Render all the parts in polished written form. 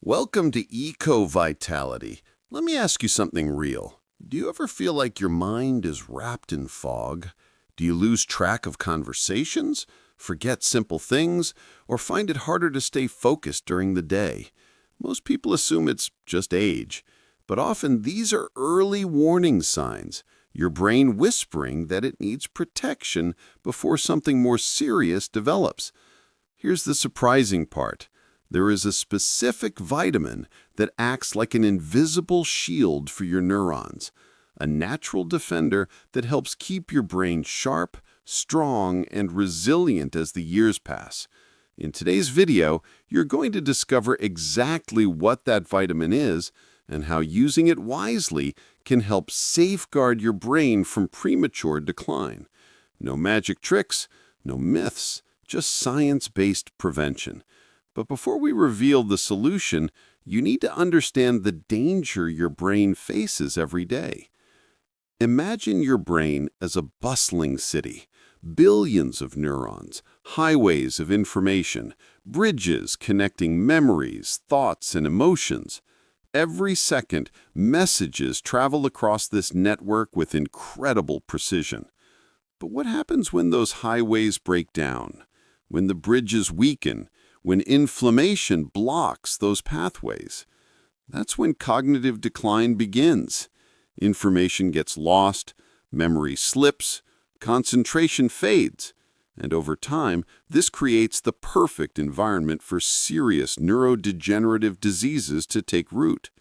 Welcome to Eco Vitality. Let me ask you something real. Do you ever feel like your mind is wrapped in fog? Do you lose track of conversations, forget simple things, or find it harder to stay focused during the day? Most people assume it's just age, but often these are early warning signs, your brain whispering that it needs protection before something more serious develops. Here's the surprising part. There is a specific vitamin that acts like an invisible shield for your neurons, a natural defender that helps keep your brain sharp, strong, and resilient as the years pass. In today's video, you're going to discover exactly what that vitamin is and how using it wisely can help safeguard your brain from premature decline. No magic tricks, no myths, just science-based prevention. But before we reveal the solution, you need to understand the danger your brain faces every day. Imagine your brain as a bustling city, billions of neurons, highways of information, bridges connecting memories, thoughts, and emotions. Every second, messages travel across this network with incredible precision. But what happens when those highways break down? When the bridges weaken? When inflammation blocks those pathways? That's when cognitive decline begins. Information gets lost, memory slips, concentration fades, and over time, this creates the perfect environment for serious neurodegenerative diseases to take root.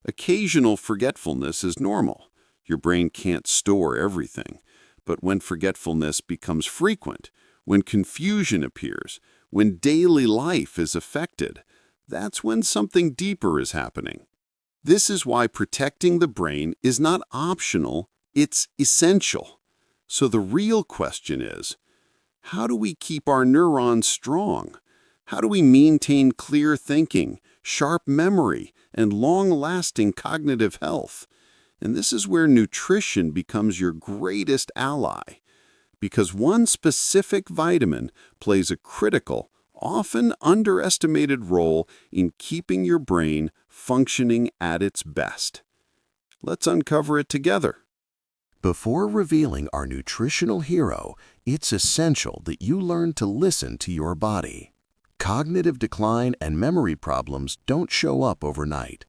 Occasional forgetfulness is normal. Your brain can't store everything. But when forgetfulness becomes frequent, when confusion appears, when daily life is affected, that's when something deeper is happening. This is why protecting the brain is not optional, it's essential. So the real question is, how do we keep our neurons strong? How do we maintain clear thinking, sharp memory, and long-lasting cognitive health? And this is where nutrition becomes your greatest ally, because one specific vitamin plays a critical, often underestimated role in keeping your brain functioning at its best. Let's uncover it together. Before revealing our nutritional hero, it's essential that you learn to listen to your body. Cognitive decline and memory problems don't show up overnight.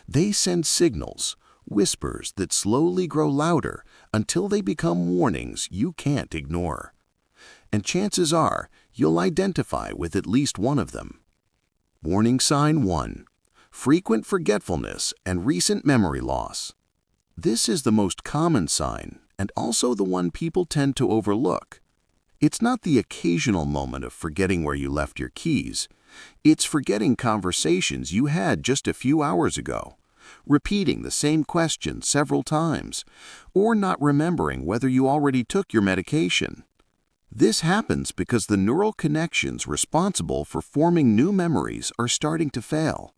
They send signals, whispers that slowly grow louder until they become warnings you can't ignore. And chances are you'll identify with at least one of them. Warning sign 1. Frequent forgetfulness and recent memory loss. This is the most common sign and also the one people tend to overlook. It's not the occasional moment of forgetting where you left your keys. It's forgetting conversations you had just a few hours ago, repeating the same question several times, or not remembering whether you already took your medication. This happens because the neural connections responsible for forming new memories are starting to fail.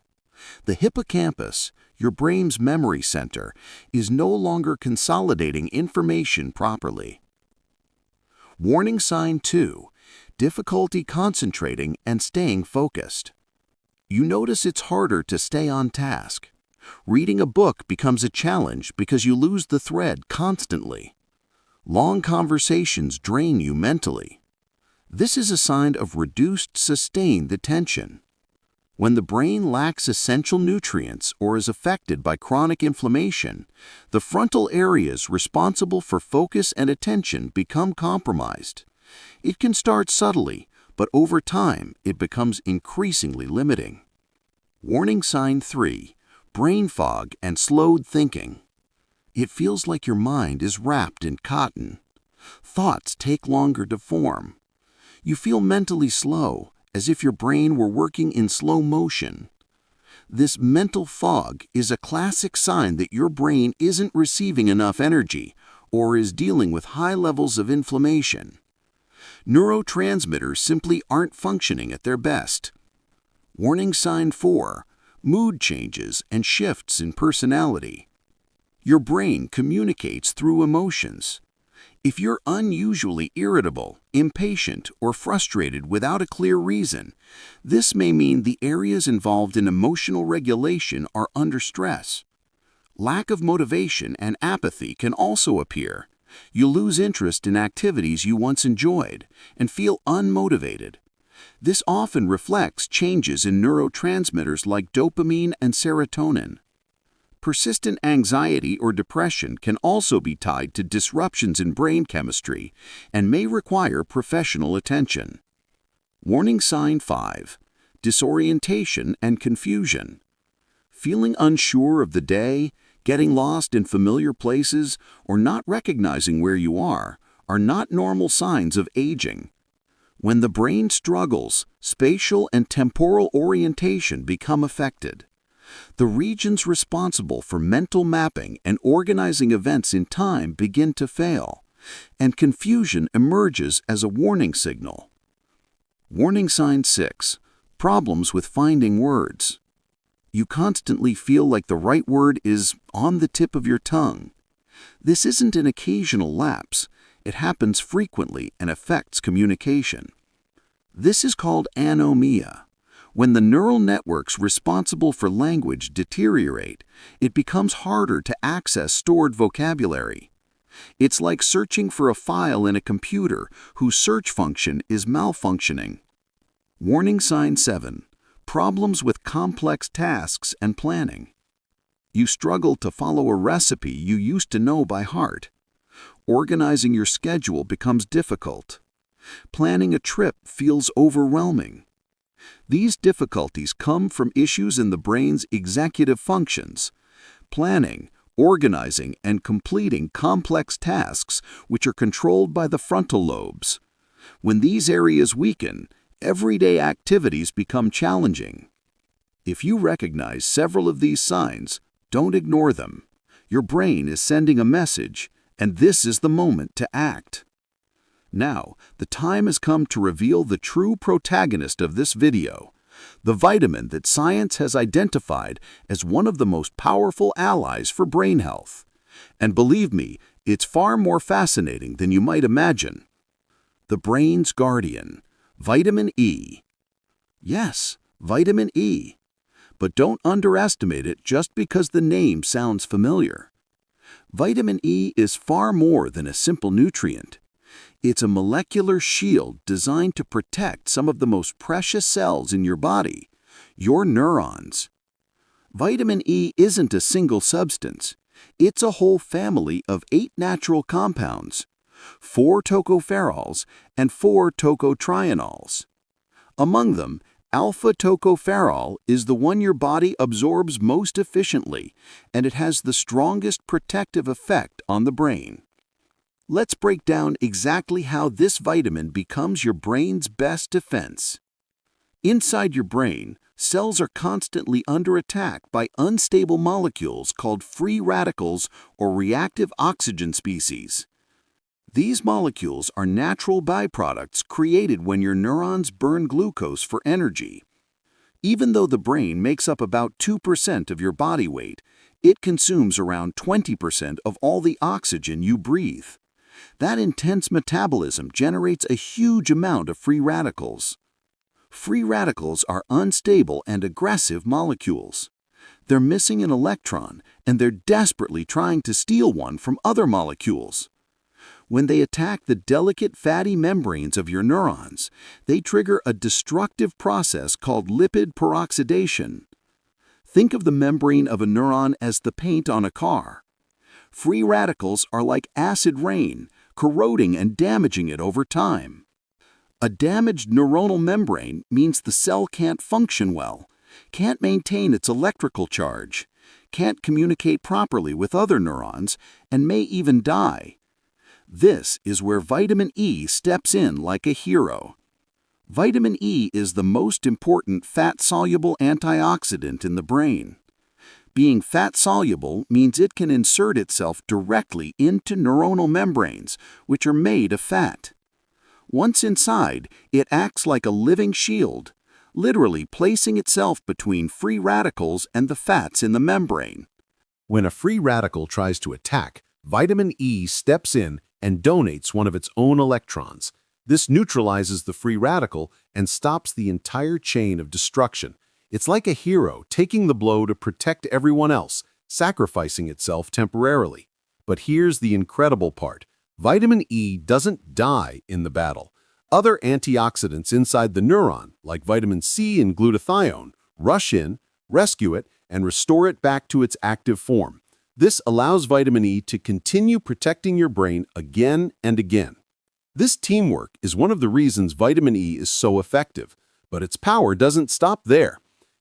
The hippocampus, your brain's memory center, is no longer consolidating information properly. Warning sign 2. Difficulty concentrating and staying focused. You notice it's harder to stay on task. Reading a book becomes a challenge because you lose the thread constantly. Long conversations drain you mentally. This is a sign of reduced sustained attention. When the brain lacks essential nutrients or is affected by chronic inflammation, the frontal areas responsible for focus and attention become compromised. It can start subtly, but over time it becomes increasingly limiting. Warning sign 3. Brain fog and slowed thinking. It feels like your mind is wrapped in cotton. Thoughts take longer to form. You feel mentally slow, as if your brain were working in slow motion. This mental fog is a classic sign that your brain isn't receiving enough energy or is dealing with high levels of inflammation. Neurotransmitters simply aren't functioning at their best. Warning sign 4. Mood changes and shifts in personality. Your brain communicates through emotions. If you're unusually irritable, impatient, or frustrated without a clear reason, this may mean the areas involved in emotional regulation are under stress. Lack of motivation and apathy can also appear. You lose interest in activities you once enjoyed and feel unmotivated. This often reflects changes in neurotransmitters like dopamine and serotonin. Persistent anxiety or depression can also be tied to disruptions in brain chemistry and may require professional attention. Warning sign 5. Disorientation and confusion. Feeling unsure of the day, getting lost in familiar places, or not recognizing where you are not normal signs of aging. When the brain struggles, spatial and temporal orientation become affected. The regions responsible for mental mapping and organizing events in time begin to fail, and confusion emerges as a warning signal. Warning sign 6. Problems with finding words. You constantly feel like the right word is on the tip of your tongue. This isn't an occasional lapse. It happens frequently and affects communication. This is called anomia. When the neural networks responsible for language deteriorate, it becomes harder to access stored vocabulary. It's like searching for a file in a computer whose search function is malfunctioning. Warning sign 7. Problems with complex tasks and planning. You struggle to follow a recipe you used to know by heart. Organizing your schedule becomes difficult. Planning a trip feels overwhelming. These difficulties come from issues in the brain's executive functions: planning, organizing, and completing complex tasks which are controlled by the frontal lobes. When these areas weaken, everyday activities become challenging. If you recognize several of these signs, don't ignore them. Your brain is sending a message, and this is the moment to act. Now, the time has come to reveal the true protagonist of this video, the vitamin that science has identified as one of the most powerful allies for brain health. And believe me, it's far more fascinating than you might imagine. The brain's guardian, vitamin E. Yes, vitamin E. But don't underestimate it just because the name sounds familiar. Vitamin E is far more than a simple nutrient. It's a molecular shield designed to protect some of the most precious cells in your body, your neurons. Vitamin E isn't a single substance. It's a whole family of 8 natural compounds, 4 tocopherols and 4 tocotrienols. Among them, alpha-tocopherol is the one your body absorbs most efficiently, and it has the strongest protective effect on the brain. Let's break down exactly how this vitamin becomes your brain's best defense. Inside your brain, cells are constantly under attack by unstable molecules called free radicals or reactive oxygen species. These molecules are natural byproducts created when your neurons burn glucose for energy. Even though the brain makes up about 2% of your body weight, it consumes around 20% of all the oxygen you breathe. That intense metabolism generates a huge amount of free radicals. Free radicals are unstable and aggressive molecules. They're missing an electron, and they're desperately trying to steal one from other molecules. When they attack the delicate fatty membranes of your neurons, they trigger a destructive process called lipid peroxidation. Think of the membrane of a neuron as the paint on a car. Free radicals are like acid rain, corroding and damaging it over time. A damaged neuronal membrane means the cell can't function well, can't maintain its electrical charge, can't communicate properly with other neurons, and may even die. This is where vitamin E steps in like a hero. Vitamin E is the most important fat-soluble antioxidant in the brain. Being fat-soluble means it can insert itself directly into neuronal membranes, which are made of fat. Once inside, it acts like a living shield, literally placing itself between free radicals and the fats in the membrane. When a free radical tries to attack, vitamin E steps in and donates one of its own electrons. This neutralizes the free radical and stops the entire chain of destruction. It's like a hero taking the blow to protect everyone else, sacrificing itself temporarily. But here's the incredible part. Vitamin E doesn't die in the battle. Other antioxidants inside the neuron, like vitamin C and glutathione, rush in, rescue it, and restore it back to its active form. This allows vitamin E to continue protecting your brain again and again. This teamwork is one of the reasons vitamin E is so effective, but its power doesn't stop there.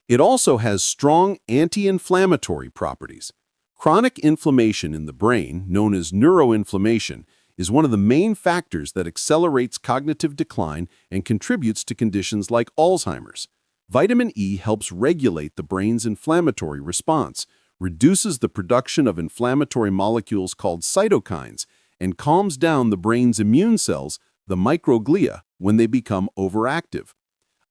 It also has strong anti-inflammatory properties. Chronic inflammation in the brain, known as neuroinflammation, is one of the main factors that accelerates cognitive decline and contributes to conditions like Alzheimer's. Vitamin E helps regulate the brain's inflammatory response, reduces the production of inflammatory molecules called cytokines, and calms down the brain's immune cells, the microglia, when they become overactive.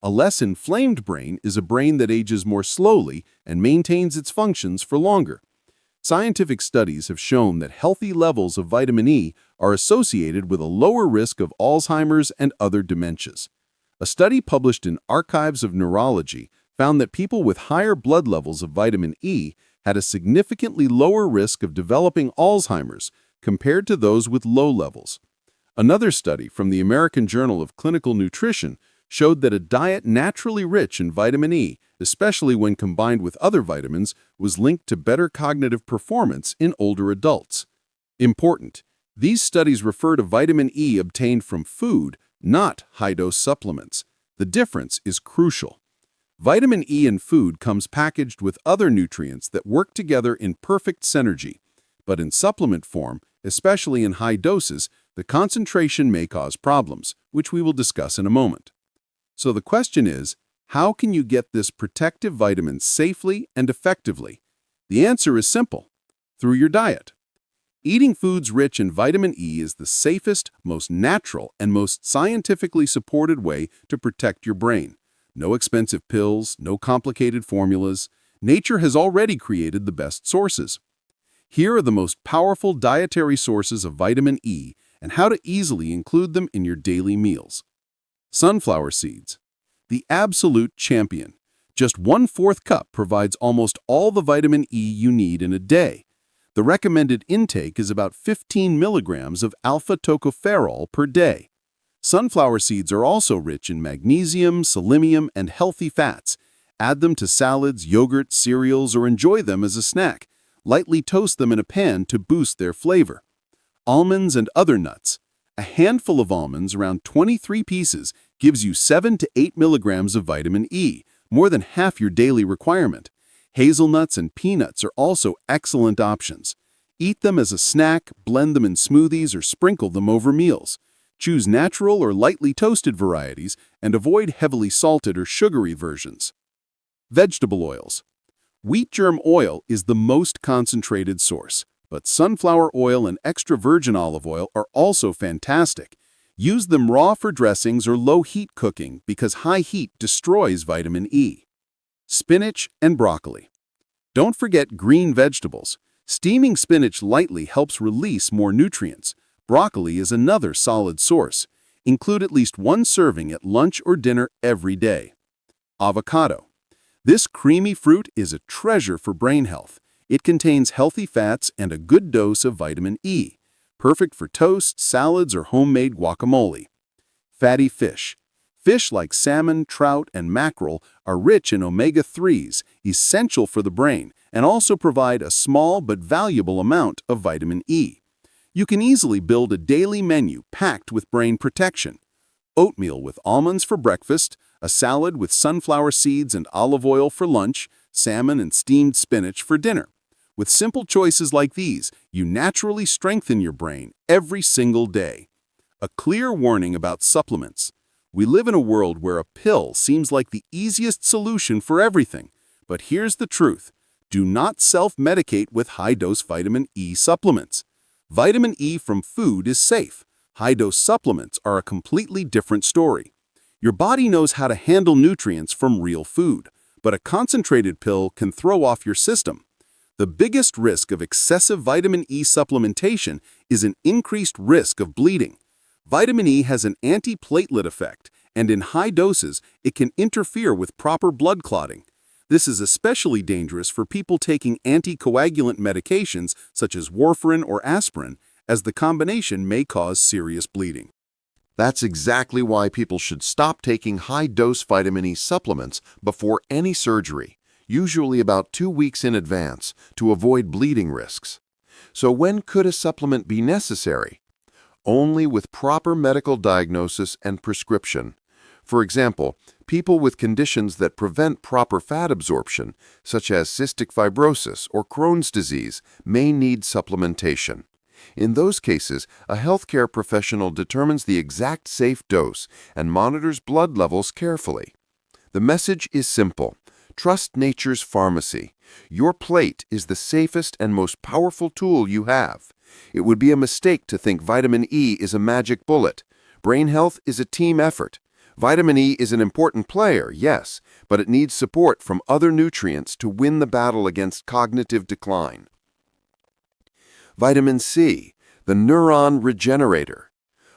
A less inflamed brain is a brain that ages more slowly and maintains its functions for longer. Scientific studies have shown that healthy levels of vitamin E are associated with a lower risk of Alzheimer's and other dementias. A study published in Archives of Neurology found that people with higher blood levels of vitamin E had a significantly lower risk of developing Alzheimer's compared to those with low levels. Another study from the American Journal of Clinical Nutrition showed that a diet naturally rich in vitamin E, especially when combined with other vitamins, was linked to better cognitive performance in older adults. Important: these studies refer to vitamin E obtained from food, not high-dose supplements. The difference is crucial. Vitamin E in food comes packaged with other nutrients that work together in perfect synergy. But in supplement form, especially in high doses, the concentration may cause problems, which we will discuss in a moment. So the question is, how can you get this protective vitamin safely and effectively? The answer is simple: through your diet. Eating foods rich in vitamin E is the safest, most natural, and most scientifically supported way to protect your brain. No expensive pills, no complicated formulas. Nature has already created the best sources. Here are the most powerful dietary sources of vitamin E and how to easily include them in your daily meals. Sunflower seeds. The absolute champion. Just 1/4 cup provides almost all the vitamin E you need in a day. The recommended intake is about 15 milligrams of alpha-tocopherol per day. Sunflower seeds are also rich in magnesium, selenium, and healthy fats. Add them to salads, yogurt, cereals, or enjoy them as a snack. Lightly toast them in a pan to boost their flavor. Almonds and other nuts. A handful of almonds, around 23 pieces, gives you 7 to 8 milligrams of vitamin E, more than half your daily requirement. Hazelnuts and peanuts are also excellent options. Eat them as a snack, blend them in smoothies, or sprinkle them over meals. Choose natural or lightly toasted varieties and avoid heavily salted or sugary versions. Vegetable oils. Wheat germ oil is the most concentrated source, but sunflower oil and extra virgin olive oil are also fantastic. Use them raw for dressings or low-heat cooking because high heat destroys vitamin E. Spinach and broccoli. Don't forget green vegetables. Steaming spinach lightly helps release more nutrients. Broccoli is another solid source. Include at least 1 serving at lunch or dinner every day. Avocado. This creamy fruit is a treasure for brain health. It contains healthy fats and a good dose of vitamin E, perfect for toast, salads, or homemade guacamole. Fatty fish. Fish like salmon, trout, and mackerel are rich in omega-3s, essential for the brain, and also provide a small but valuable amount of vitamin E. You can easily build a daily menu packed with brain protection. Oatmeal with almonds for breakfast, a salad with sunflower seeds and olive oil for lunch, salmon and steamed spinach for dinner. With simple choices like these, you naturally strengthen your brain every single day. A clear warning about supplements. We live in a world where a pill seems like the easiest solution for everything. But here's the truth. Do not self-medicate with high-dose vitamin E supplements. Vitamin E from food is safe. High-dose supplements are a completely different story. Your body knows how to handle nutrients from real food, but a concentrated pill can throw off your system. The biggest risk of excessive vitamin E supplementation is an increased risk of bleeding. Vitamin E has an antiplatelet effect, and in high doses, it can interfere with proper blood clotting. This is especially dangerous for people taking anticoagulant medications such as warfarin or aspirin, as the combination may cause serious bleeding. That's exactly why people should stop taking high-dose vitamin E supplements before any surgery, usually about 2 weeks in advance, to avoid bleeding risks. So when could a supplement be necessary? Only with proper medical diagnosis and prescription. For example, people with conditions that prevent proper fat absorption, such as cystic fibrosis or Crohn's disease, may need supplementation. In those cases, a healthcare professional determines the exact safe dose and monitors blood levels carefully. The message is simple. Trust nature's pharmacy. Your plate is the safest and most powerful tool you have. It would be a mistake to think vitamin E is a magic bullet. Brain health is a team effort. Vitamin E is an important player, yes, but it needs support from other nutrients to win the battle against cognitive decline. Vitamin C, the neuron regenerator.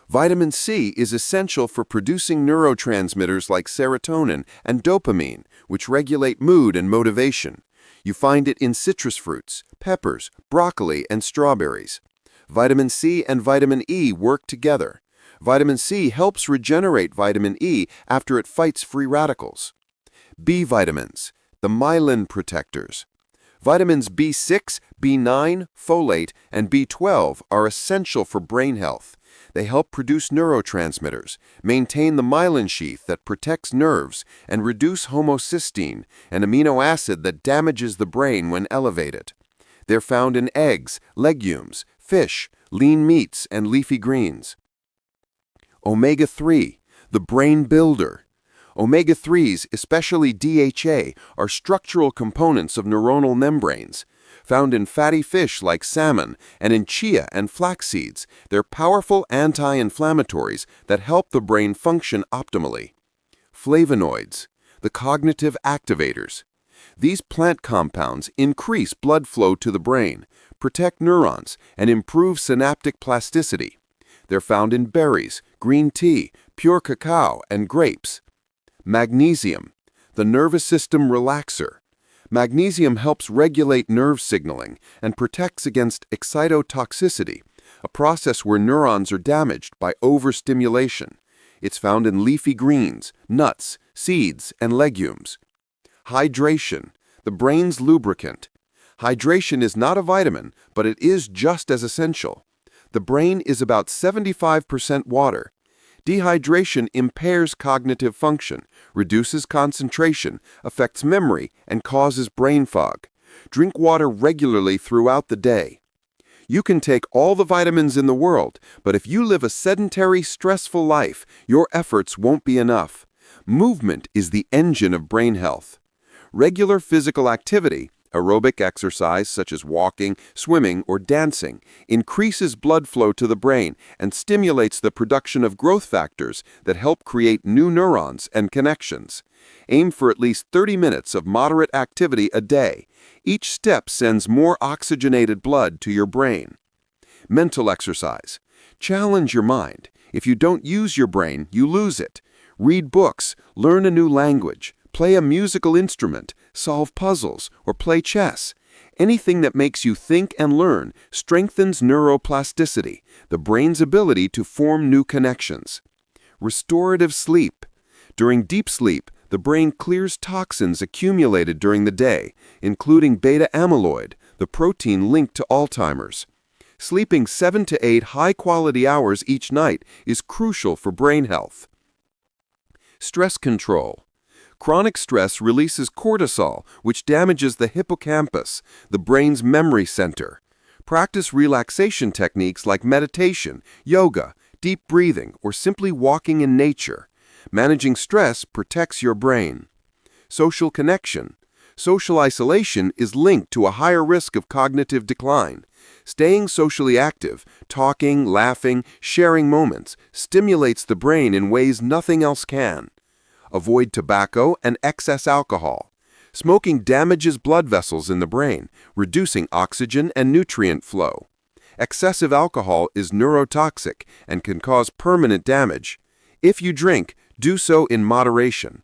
Vitamin C is essential for producing neurotransmitters like serotonin and dopamine, which regulate mood and motivation. You find it in citrus fruits, peppers, broccoli, and strawberries. Vitamin C and vitamin E work together. Vitamin C helps regenerate vitamin E after it fights free radicals. B vitamins, the myelin protectors. Vitamins B6, B9, folate, and B12 are essential for brain health. They help produce neurotransmitters, maintain the myelin sheath that protects nerves, and reduce homocysteine, an amino acid that damages the brain when elevated. They're found in eggs, legumes, fish, lean meats, and leafy greens. Omega-3, the brain builder. Omega-3s, especially DHA, are structural components of neuronal membranes. Found in fatty fish like salmon and in chia and flax seeds, they're powerful anti-inflammatories that help the brain function optimally. Flavonoids, the cognitive activators. These plant compounds increase blood flow to the brain, protect neurons, and improve synaptic plasticity. They're found in berries, green tea, pure cacao, and grapes. Magnesium, the nervous system relaxer. Magnesium helps regulate nerve signaling and protects against excitotoxicity, a process where neurons are damaged by overstimulation. It's found in leafy greens, nuts, seeds, and legumes. Hydration, the brain's lubricant. Hydration is not a vitamin, but it is just as essential. The brain is about 75% water. Dehydration impairs cognitive function, reduces concentration, affects memory, and causes brain fog. Drink water regularly throughout the day. You can take all the vitamins in the world, but if you live a sedentary, stressful life, your efforts won't be enough. Movement is the engine of brain health. Regular physical activity, aerobic exercise such as walking, swimming, or dancing, increases blood flow to the brain and stimulates the production of growth factors that help create new neurons and connections. Aim for at least 30 minutes of moderate activity a day. Each step sends more oxygenated blood to your brain. Mental exercise. Challenge your mind. If you don't use your brain, you lose it. Read books, learn a new language, play a musical instrument, solve puzzles, or play chess. Anything that makes you think and learn strengthens neuroplasticity, the brain's ability to form new connections. Restorative sleep. During deep sleep, the brain clears toxins accumulated during the day, including beta amyloid, the protein linked to Alzheimer's. Sleeping 7 to 8 high-quality hours each night is crucial for brain health. Stress control. Chronic stress releases cortisol, which damages the hippocampus, the brain's memory center. Practice relaxation techniques like meditation, yoga, deep breathing, or simply walking in nature. Managing stress protects your brain. Social connection. Social isolation is linked to a higher risk of cognitive decline. Staying socially active, talking, laughing, sharing moments, stimulates the brain in ways nothing else can. Avoid tobacco and excess alcohol. Smoking damages blood vessels in the brain, reducing oxygen and nutrient flow. Excessive alcohol is neurotoxic and can cause permanent damage. If you drink, do so in moderation.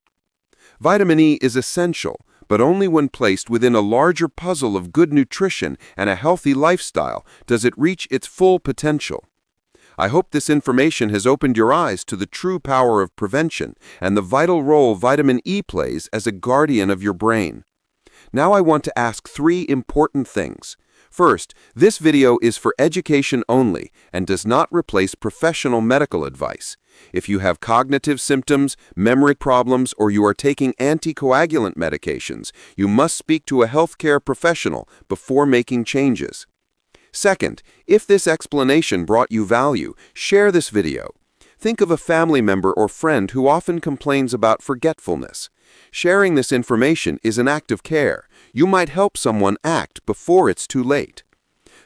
Vitamin E is essential, but only when placed within a larger puzzle of good nutrition and a healthy lifestyle does it reach its full potential. I hope this information has opened your eyes to the true power of prevention and the vital role vitamin E plays as a guardian of your brain. Now I want to ask 3 important things. First, this video is for education only and does not replace professional medical advice. If you have cognitive symptoms, memory problems, or you are taking anticoagulant medications, you must speak to a healthcare professional before making changes. Second, if this explanation brought you value, share this video. Think of a family member or friend who often complains about forgetfulness. Sharing this information is an act of care. You might help someone act before it's too late.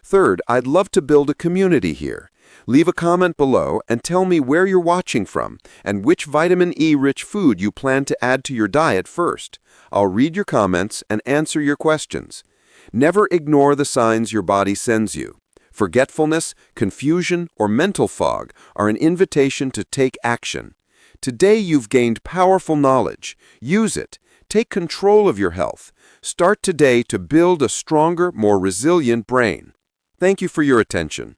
Third, I'd love to build a community here. Leave a comment below and tell me where you're watching from and which vitamin E-rich food you plan to add to your diet first. I'll read your comments and answer your questions. Never ignore the signs your body sends you. Forgetfulness, confusion, or mental fog are an invitation to take action. Today you've gained powerful knowledge. Use it. Take control of your health. Start today to build a stronger, more resilient brain. Thank you for your attention.